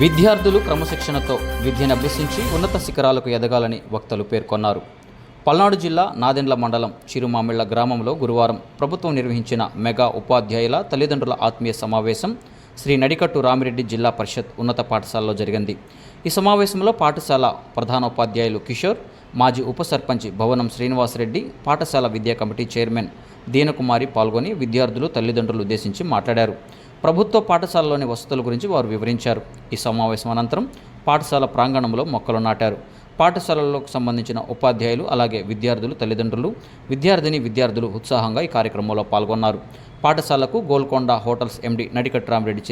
విద్యార్థులు క్రమశిక్షణతో విద్యను అభ్యసించి ఉన్నత శిఖరాలకు ఎదగాలని వక్తలు పేర్కొన్నారు. పల్నాడు జిల్లా నాదెండ్ల మండలం చిరుమామిళ్ల గ్రామంలో గురువారం ప్రభుత్వం నిర్వహించిన మెగా ఉపాధ్యాయుల తల్లిదండ్రుల ఆత్మీయ సమావేశం శ్రీ నడికట్టు రామిరెడ్డి జిల్లా పరిషత్ ఉన్నత పాఠశాలలో జరిగింది. ఈ సమావేశంలో పాఠశాల ప్రధానోపాధ్యాయులు కిషోర్, మాజీ ఉప సర్పంచ్ భవనం శ్రీనివాసరెడ్డి, పాఠశాల విద్యా కమిటీ చైర్మన్ దీనకుమారి పాల్గొని విద్యార్థులు తల్లిదండ్రులు ఉద్దేశించి మాట్లాడారు. ప్రభుత్వ పాఠశాలలోని వసతుల గురించి వారు వివరించారు. ఈ సమావేశం అనంతరం పాఠశాల ప్రాంగణంలో మొక్కలు నాటారు. పాఠశాలలకు సంబంధించిన ఉపాధ్యాయులు అలాగే విద్యార్థులు తల్లిదండ్రులు, విద్యార్థులు ఉత్సాహంగా ఈ కార్యక్రమంలో పాల్గొన్నారు. పాఠశాలకు గోల్కొండ హోటల్స్ ఎండి నడికట్టు రామిరెడ్డి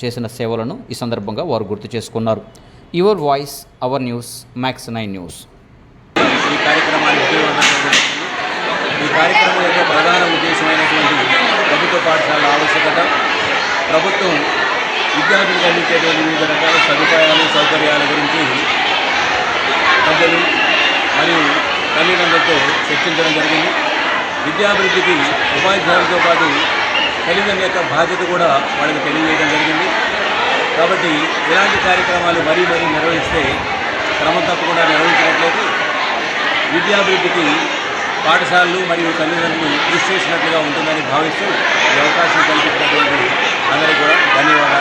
చేసిన సేవలను ఈ సందర్భంగా వారు గుర్తు చేసుకున్నారు. Your voice hour news, max 9 news. ఈ కార్యక్రమం యొక్క ప్రధాన ఉద్దేశమైనటువంటి ప్రభుత్వ పాఠశాలల ఆవశ్యకత, ప్రభుత్వం విద్యార్థులకు అందించేటువంటి వివిధ రకాల సదుపాయాలు సౌకర్యాల గురించి పెద్దలు మరియు తల్లిదండ్రులతో చర్చించడం జరిగింది. విద్యాభివృద్ధికి ఉపాధ్యాయులతో పాటు తల్లిదండ్రుల యొక్క బాధ్యత కూడా వాళ్ళకి తెలియజేయడం జరిగింది. కాబట్టి ఇలాంటి కార్యక్రమాలు మరీ నిర్వహిస్తే క్రమం తప్పకుండా నిర్వహించినట్లయితే విద్యాభివృద్ధికి పాఠశాలలు మరియు తల్లిదండ్రులు కృషి చేసినట్లుగా ఉంటుందని భావిస్తూ ఈ అవకాశం కల్పించినటువంటి అందరికీ కూడా ధన్యవాదాలు.